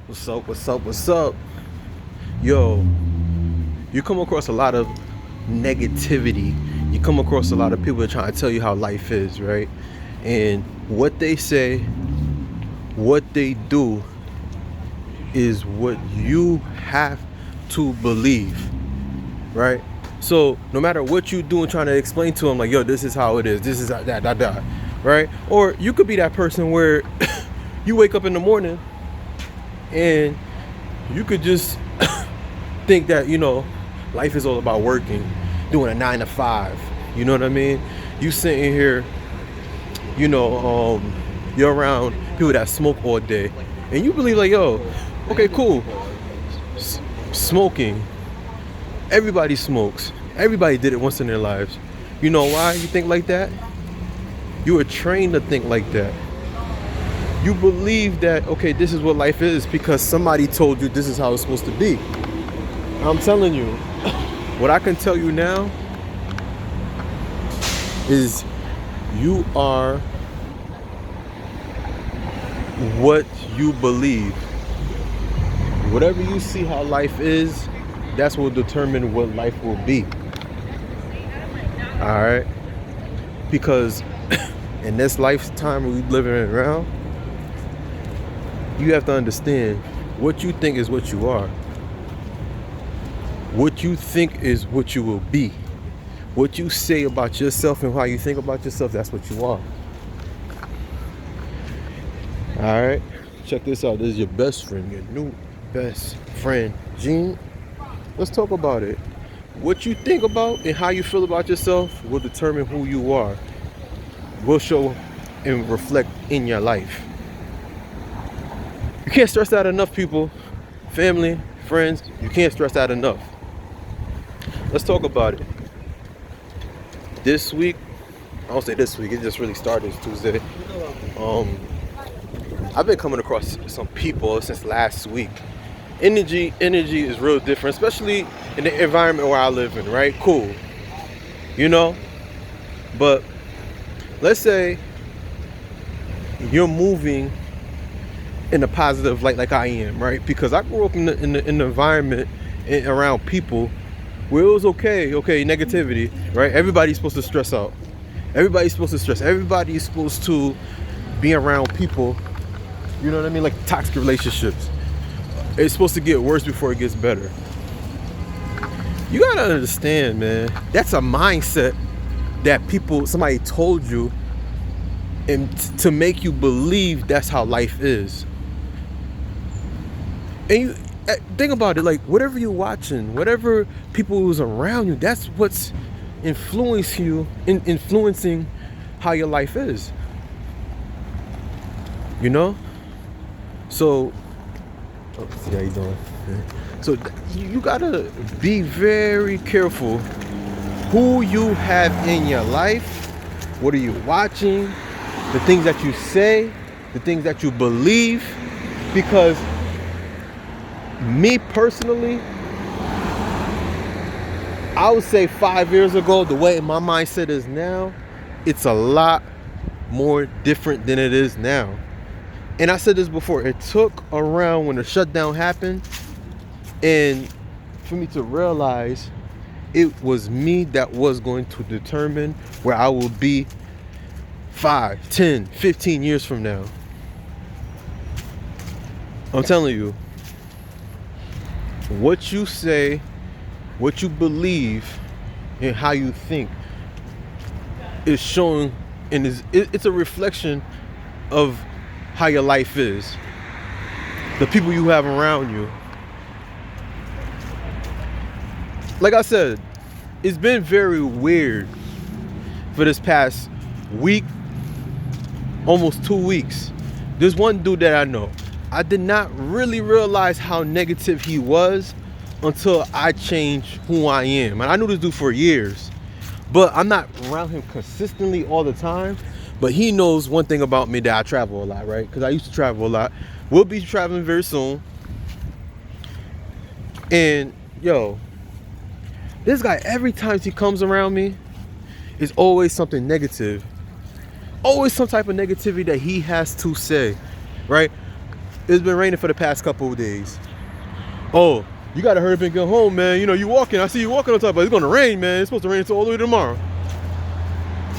What's up? What's up? What's up? Yo, you come across a lot of negativity. You come across a lot of people trying to tell you how life is, right? And what they say, what they do is what you have to believe, right? So no matter what you do and trying to explain to them, like, yo, this is how it is. This is that, right? Or you could be that person where you wake up in the morning and you could just think that life is all about working, doing a 9 to 5. You know what I mean? You sitting here, you're around people that smoke all day, and you believe like, yo, okay, cool. Smoking. Everybody smokes. Everybody did it once in their lives. You know why you think like that? You were trained to think like that. You believe that, okay, this is what life is because somebody told you this is how it's supposed to be. I'm telling you, what I can tell you now is you are what you believe. Whatever you see how life is, that's what will determine what life will be. All right? Because in this lifetime we living around, you have to understand what you think is what you are. What you think is what you will be. What you say about yourself and how you think about yourself, that's what you are. All right? Check this out. This is your best friend, your new best friend, Gene. Let's talk about it. What you think about and how you feel about yourself will determine who you are. Will show and reflect in your life. You can't stress that enough, people. Family, friends, you can't stress that enough. Let's talk about it. This week, I don't say this week, it just really started Tuesday. I've been coming across some people since last week. Energy is real different, especially in the environment where I live in, right? Cool. But let's say you're moving in a positive light like I am, right? Because I grew up in the environment around people where it was okay, negativity, right? Everybody's supposed to stress out. Everybody's supposed to stress. Everybody's supposed to be around people, you know what I mean? Like toxic relationships. It's supposed to get worse before it gets better. You gotta understand, man, that's a mindset that somebody told you and to make you believe that's how life is. And you think about it, like whatever you're watching, whatever people who's around you, that's what's influencing how your life is. So, see how you doing? So you gotta be very careful who you have in your life. What are you watching? The things that you say, the things that you believe, because me personally, I would say 5 years ago, the way my mindset is now, it's a lot more different than it is now. And I said this before, it took around when the shutdown happened and for me to realize it was me that was going to determine where I will be 5, 10, 15 years from now. I'm telling you, what you say, what you believe, and how you think is showing, and it's a reflection of how your life is, the people you have around you. Like I said, it's been very weird for this past week, almost 2 weeks. There's one dude that I know. I did not really realize how negative he was until I changed who I am. And I knew this dude for years, but I'm not around him consistently all the time. But he knows one thing about me, that I travel a lot, right? Because I used to travel a lot. We'll be traveling very soon. And yo, this guy, every time he comes around me, is always something negative. Always some type of negativity that he has to say, right? It's been raining for the past couple of days. Oh, you gotta hurry up and get home, man. You know, you walking. I see you walking on top, but it's gonna rain, man. It's supposed to rain until all the way to tomorrow.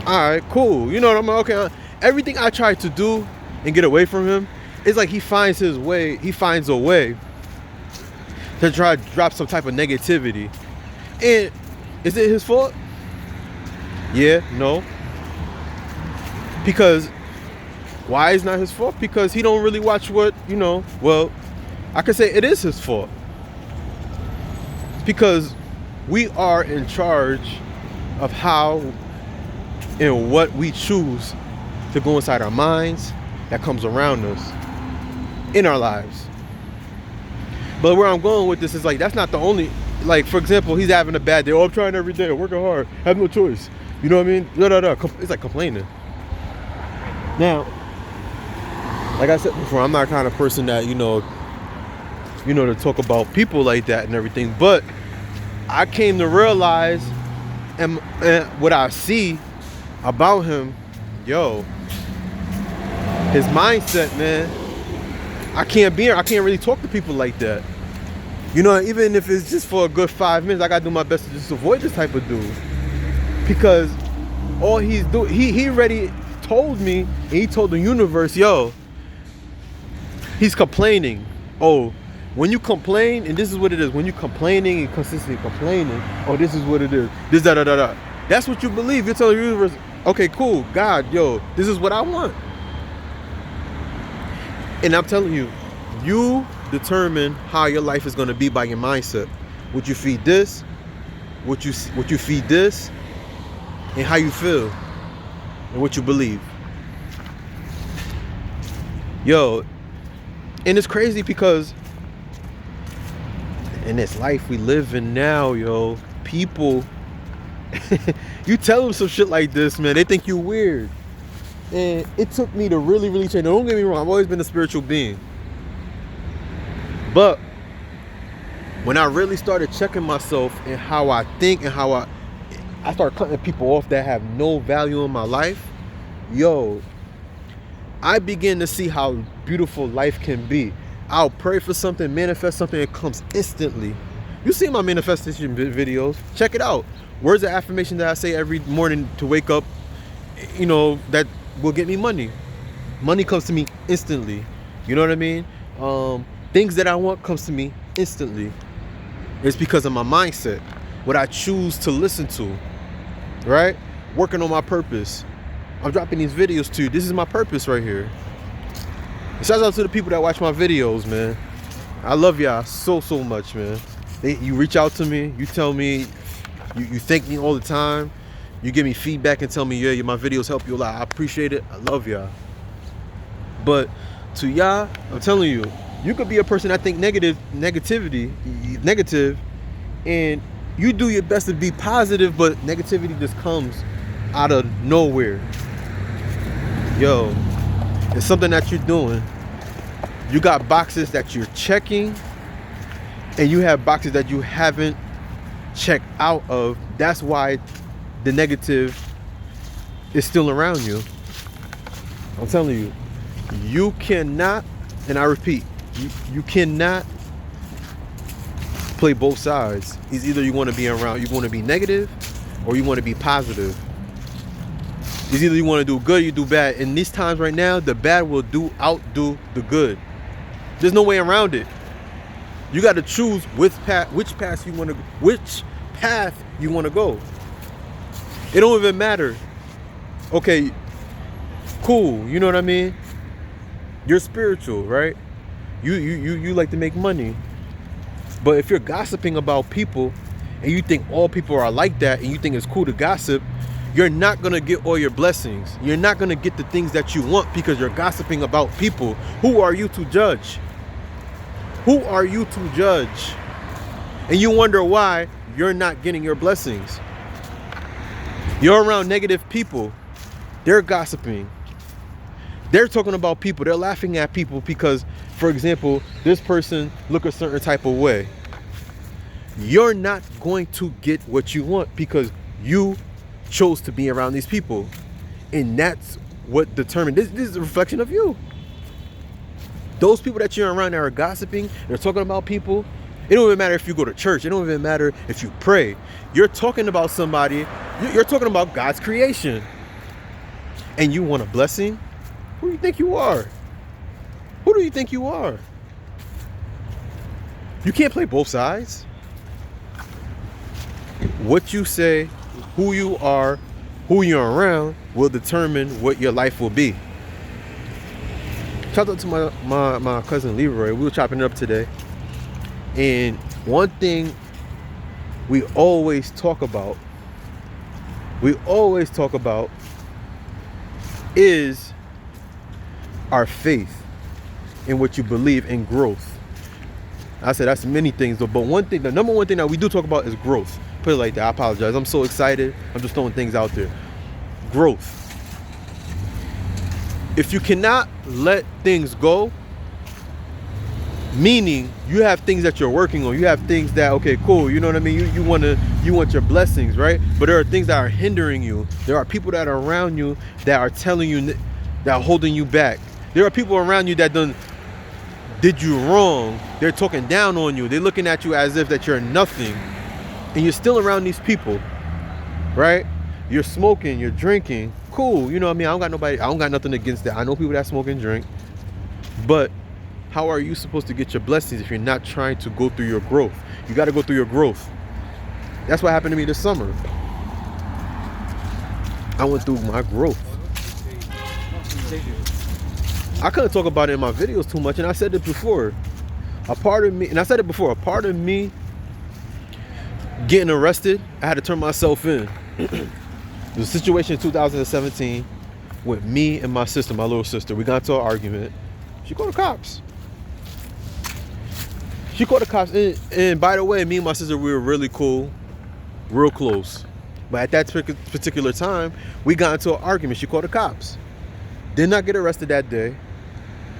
All right, cool. You know what I'm okay. Everything I try to do and get away from him, it's like he finds his way. He finds a way to try to drop some type of negativity. And is it his fault? Yeah, no. Because why is not his fault? Because he don't really watch what, you know, well, I could say it is his fault. Because we are in charge of how and what we choose to go inside our minds that comes around us in our lives. But where I'm going with this is like, that's not the only, like, for example, he's having a bad day. Oh, I'm trying every day, working hard, have no choice. You know what I mean? It's like complaining. Now, like I said before, I'm not the kind of person that, you know, to talk about people like that and everything. But I came to realize and what I see about him, yo, his mindset, man. I can't really talk to people like that. You know, even if it's just for a good 5 minutes, I gotta do my best to just avoid this type of dude. Because all he's doing, he already told me, and he told the universe, yo, he's complaining. Oh, when you complain, and this is what it is, when you're complaining and consistently complaining, oh, this is what it is, this, da, da, da, da. That's what you believe. You're telling the universe, okay, cool, God, yo, this is what I want. And I'm telling you, you determine how your life is going to be by your mindset. What you feed this, what you feed this, and how you feel, and what you believe. Yo, and it's crazy because in this life we live in now, yo, people, you tell them some shit like this, man, they think you weird. And it took me to really, really change. Don't get me wrong, I've always been a spiritual being. But when I really started checking myself and how I think and how I started cutting people off that have no value in my life, yo, I begin to see how beautiful life can be. I'll pray for something, manifest something, it comes instantly. You see my manifestation videos, check it out. Words of affirmation that I say every morning to wake up, you know, that will get me money. Money comes to me instantly. You know what I mean? Things that I want comes to me instantly. It's because of my mindset, what I choose to listen to, right? Working on my purpose. I'm dropping these videos to you. This is my purpose right here. Shout out to the people that watch my videos, man. I love y'all so much, man. You reach out to me, you tell me, you thank me all the time. You give me feedback and tell me, yeah, my videos help you a lot. I appreciate it. I love y'all. But to y'all, I'm telling you, you could be a person that think negative, and you do your best to be positive, but negativity just comes out of nowhere. Yo, it's something that you're doing. You got boxes that you're checking, and you have boxes that you haven't checked out of. That's why the negative is still around you. I'm telling you, you cannot, and I repeat, you cannot play both sides. It's either you want to be around, you want to be negative, or you want to be positive. It's either you want to do good or you do bad. In these times right now, the bad will outdo the good. There's no way around it. You got to choose which path you want to go. It don't even matter. Okay, cool. You know what I mean? You're spiritual, right? You like to make money. But if you're gossiping about people and you think all people are like that and you think it's cool to gossip, you're not going to get all your blessings. You're not going to get the things that you want because you're gossiping about people. Who are you to judge? Who are you to judge? And you wonder why you're not getting your blessings. You're around negative people. They're gossiping. They're talking about people. They're laughing at people because, for example, this person look a certain type of way. You're not going to get what you want because you chose to be around these people. And that's what determined this is a reflection of you. Those people that you're around that are gossiping, they're talking about people. It don't even matter if you go to church. It don't even matter if you pray. You're talking about somebody. You're talking about God's creation. And you want a blessing? Who do you think you are? Who do you think you are? You can't play both sides. What you say, who you are, who you're around will determine what your life will be. Shout out to my cousin Leroy. We were chopping it up today. And one thing we always talk about is our faith in what you believe in growth. I said that's many things though, but one thing, the number one thing that we do talk about is growth. Put it like that. I apologize. I'm so excited. I'm just throwing things out there. Growth. If you cannot let things go, meaning you have things that you're working on, you have things that, okay, cool, you know what I mean, you want your blessings, right? But there are things that are hindering you. There are people that are around you that are telling you, that are holding you back. There are people around you that did you wrong. They're talking down on you. They're looking at you as if that you're nothing, and you're still around these people, right? You're smoking, you're drinking, cool, you know what I mean? I don't got nothing against that. I know people that smoke and drink, but how are you supposed to get your blessings if you're not trying to go through your growth? You got to go through your growth. That's what happened to me this summer. I went through my growth. I couldn't talk about it in my videos too much, and I said it before. A part of me getting arrested, I had to turn myself in. There was a situation in 2017 with me and my sister, my little sister. We got into an argument. She called the cops. And by the way, me and my sister, we were really cool, real close. But at that particular time, we got into an argument. She called the cops. Did not get arrested that day.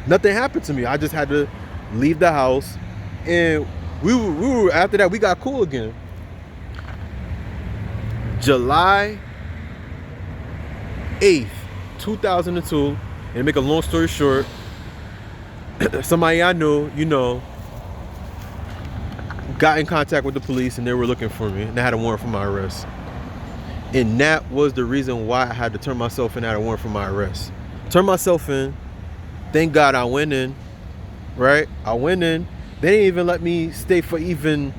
Nothing happened to me. I just had to leave the house. And we were after that, we got cool again. July 8th, 2002. And to make a long story short, somebody I knew, got in contact with the police, and they were looking for me, and they had a warrant for my arrest. And that was the reason why I had to turn myself in. I had a warrant for my arrest. Turn myself in. Thank God I went in, right? I went in. They didn't even let me stay for even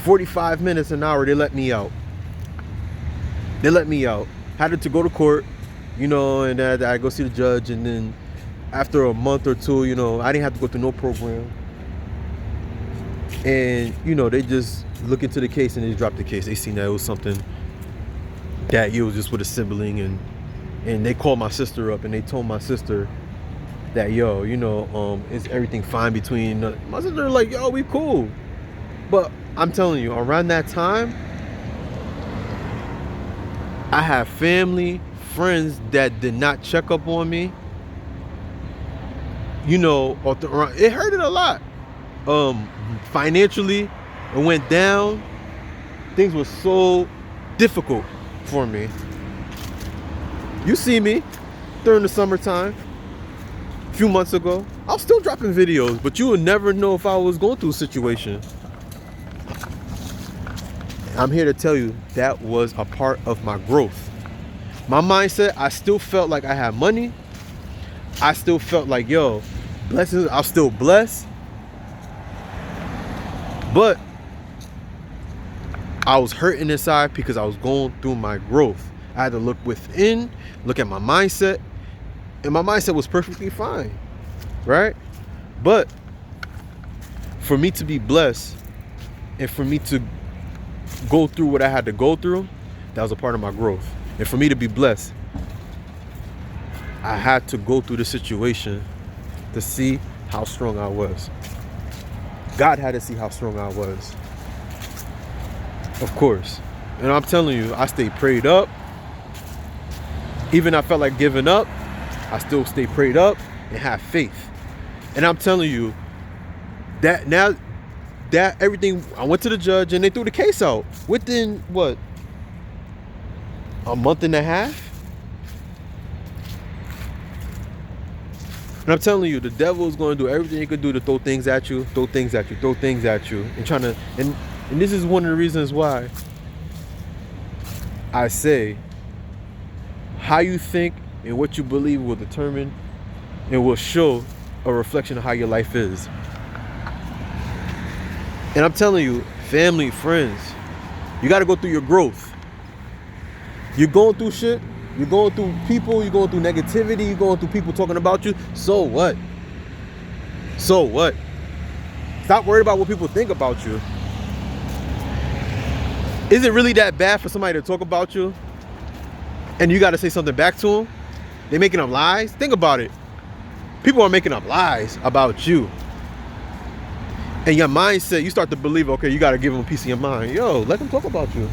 45 minutes, an hour. They let me out. Had to go to court, and I go see the judge, and then after a month or two, I didn't have to go through no program. And, they just look into the case and they dropped the case. They seen that it was something that it was just with a sibling, and they called my sister up and they told my sister that, is everything fine between my sister? Like, yo, we cool. But I'm telling you, around that time, I had family, friends that did not check up on me. It hurted a lot. Financially, it went down. Things were so difficult for me. You see me during the summertime, a few months ago. I was still dropping videos, but you would never know if I was going through a situation. I'm here to tell you that was a part of my growth. My mindset, I still felt like I had money. I still felt like, blessings, I'm still blessed. But I was hurting inside because I was going through my growth. I had to look within, look at my mindset, and my mindset was perfectly fine, right? But for me to be blessed and for me to go through what I had to go through, that was a part of my growth. And for me to be blessed, I had to go through the situation to see how strong I was. God had to see how strong I was. Of course. And I'm telling you, I stayed prayed up. Even I felt like giving up, I still stayed prayed up and have faith. And I'm telling you, that now that everything, I went to the judge and they threw the case out within what, a month and a half. And I'm telling you, the devil is going to do everything he could do to throw things at you, throw things at you, throw things at you, and trying to. And this is one of the reasons why I say how you think and what you believe will determine and will show a reflection of how your life is. And I'm telling you, family, friends, you got to go through your growth. You're going through shit. You're going through people. You're going through negativity. You're going through people talking about you. So what? So what? Stop worried about what people think about you. Is it really that bad for somebody to talk about you and you got to say something back to them? They're making up lies? Think about it. People are making up lies about you. And your mindset, you start to believe, okay, you got to give them a piece of your mind. Yo, let them talk about you.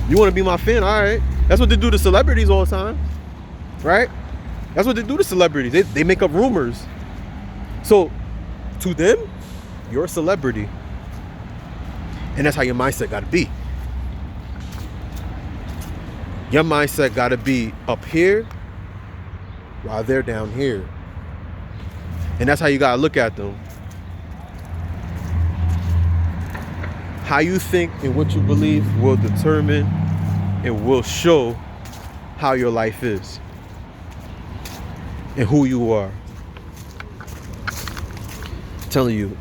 You want to be my fan? All right. That's what they do to celebrities all the time. Right? That's what they do to celebrities. They make up rumors. So, to them, you're a celebrity. And that's how your mindset got to be. Your mindset got to be up here while they're down here. And that's how you got to look at them. How you think and what you believe will determine and will show how your life is and who you are. I'm telling you,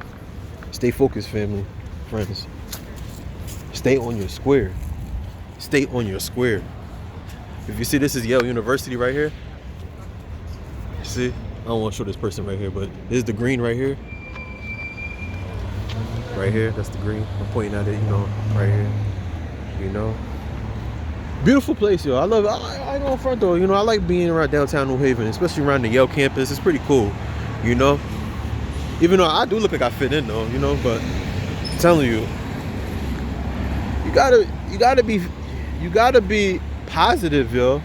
stay focused, family, friends. Stay on your square. Stay on your square. If you see, this is Yale University right here. See, I don't want to show this person right here, but this is the green right here. Right here, that's the green. I'm pointing at it, you know, right here. You know, beautiful place, yo. I love it. I go in front though. You know, I like being around downtown New Haven, especially around the Yale campus. It's pretty cool, you know. Even though I do look like I fit in though, you know, but I'm telling you, you gotta be positive, yo.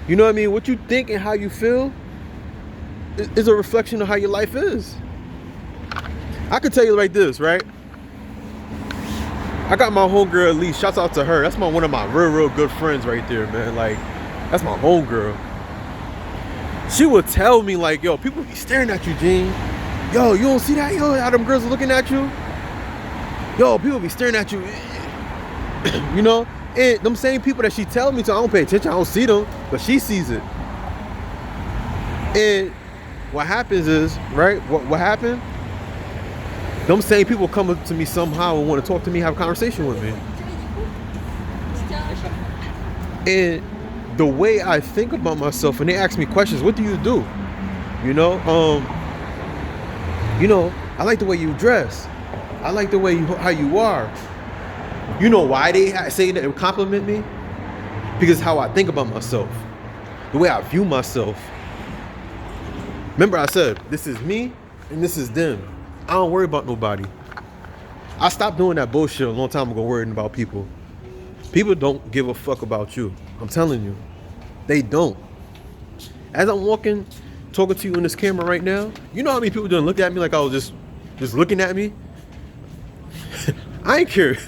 You know what I mean? What you think and how you feel is a reflection of how your life is. I could tell you like this, right? I got my homegirl Elise. Shouts out to her. That's one of my real good friends right there, man. Like, that's my homegirl. She would tell me like, yo, people be staring at you, Gene. Yo, you don't see that? Yo, how them girls are looking at you? Yo, people be staring at you. You know? And them same people that she tell me to, I don't pay attention. I don't see them, but she sees it. And what happens is, right? What happened? Them same people come up to me somehow and want to talk to me, have a conversation with me. And the way I think about myself, and they ask me questions, what do you do? You know, I like the way you dress. I like the way how you are. You know why they say that and compliment me? Because how I think about myself, the way I view myself. Remember I said, this is me and this is them. I don't worry about nobody. I stopped doing that bullshit a long time ago, worrying about people. People don't give a fuck about you. I'm telling you. They don't. As I'm walking, talking to you in this camera right now, you know how many people didn't look at me like I was just looking at me? I ain't care.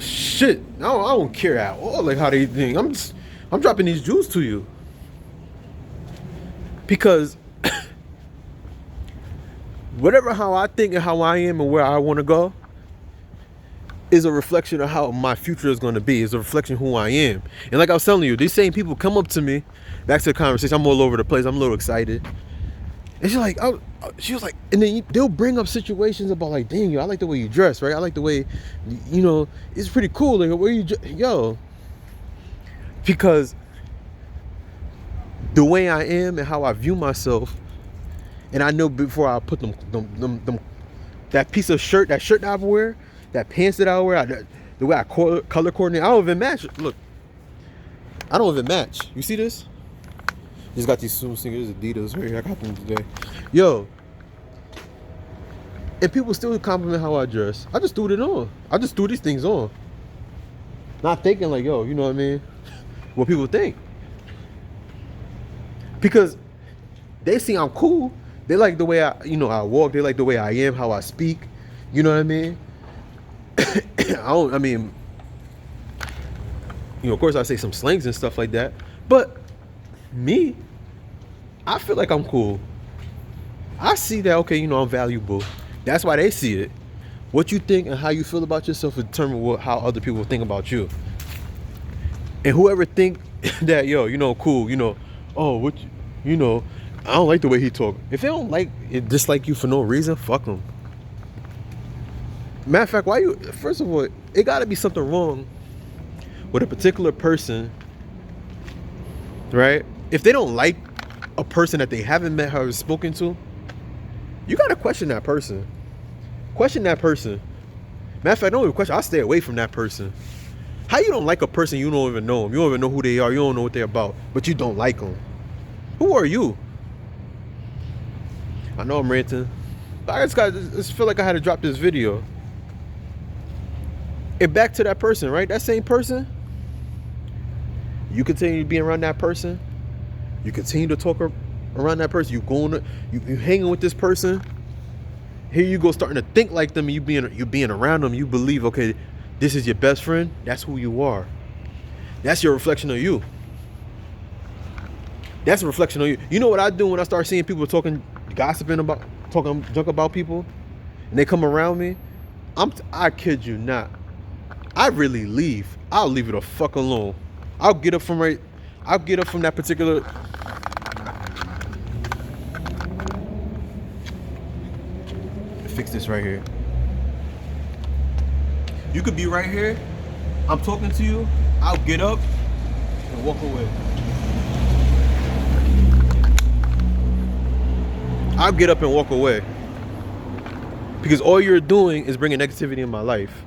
Shit. I don't care at all like how they think. I'm dropping these jewels to you. Because whatever how I think and how I am and where I want to go is a reflection of how my future is going to be. It's a reflection of who I am. And like I was telling you, these same people come up to me, back to the conversation. I'm all over the place. I'm a little excited. And she was like, and then they'll bring up situations about like, dang, yo, I like the way you dress, right? I like the way, you know, it's pretty cool. Like, where you, yo, because the way I am and how I view myself, and I know before I put them that piece of shirt, that shirt that I wear, that pants that I wear, the way I color coordinate, I don't even match. Look, I don't even match. You see this? Just got these swim sneakers, Adidas right here. I got them today. Yo, and people still compliment how I dress. I just threw it on. I just threw these things on. Not thinking like, yo, you know what I mean? What people think. Because they see I'm cool. They like the way I walk. They like the way I am, how I speak. You know what I mean? Of course I say some slangs and stuff like that. But me, I feel like I'm cool. I see that, okay, you know, I'm valuable. That's why they see it. What you think and how you feel about yourself will determine how other people think about you. And whoever think that, yo, you know, cool, you know, oh, you know, I don't like the way he talk. If they don't like it, dislike you for no reason, fuck them. Matter of fact, first of all, it gotta be something wrong with a particular person, right? If they don't like a person that they haven't met or spoken to, you gotta question that person. Question that person. Matter of fact, don't even question. I'll stay away from that person. How you don't like a person you don't even know them? You don't even know who they are. You don't know what they're about, but you don't like them. Who are you? I know I'm ranting, but I just feel like I had to drop this video. And back to that person, right? That same person. You continue being around that person. You continue to talk around that person. You hanging with this person. Here you go, starting to think like them. You being around them. You believe, okay, this is your best friend. That's who you are. That's your reflection of you. That's a reflection of you. You know what I do when I start seeing people talking junk about people, and they come around me? I kid you not. I really leave. I'll leave it a fuck alone. I'll get up from that particular. Fix this right here. You could be right here. I'm talking to you. I'll get up and walk away. I'll get up and walk away. Because all you're doing is bringing negativity in my life.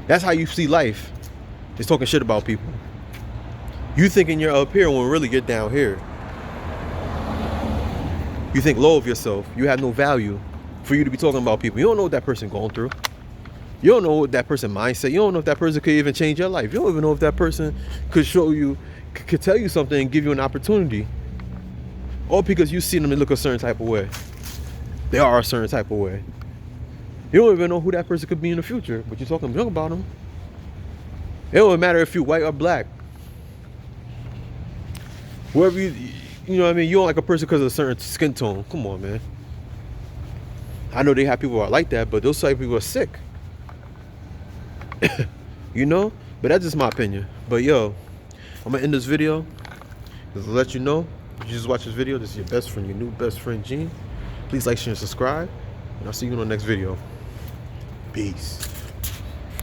That's how you see life. Is talking shit about people. You thinking you're up here when really you're down here. You think low of yourself. You have no value for you to be talking about people. You don't know what that person going through. You don't know what that person mindset. You don't know if that person could even change your life. You don't even know if that person could show you, could tell you something and give you an opportunity. All because you see them and look a certain type of way. They are a certain type of way. You don't even know who that person could be in the future, but you're talking junk about them. It don't matter if you're white or black. Whoever you know what I mean? You don't like a person because of a certain skin tone. Come on, man. I know they have people who are like that, but those type of people are sick. You know? But that's just my opinion. But yo, I'm gonna end this video. Just to let you know, if you just watch this video, this is your best friend, your new best friend, Gene. Please like, share, and subscribe. And I'll see you in the next video. Peace.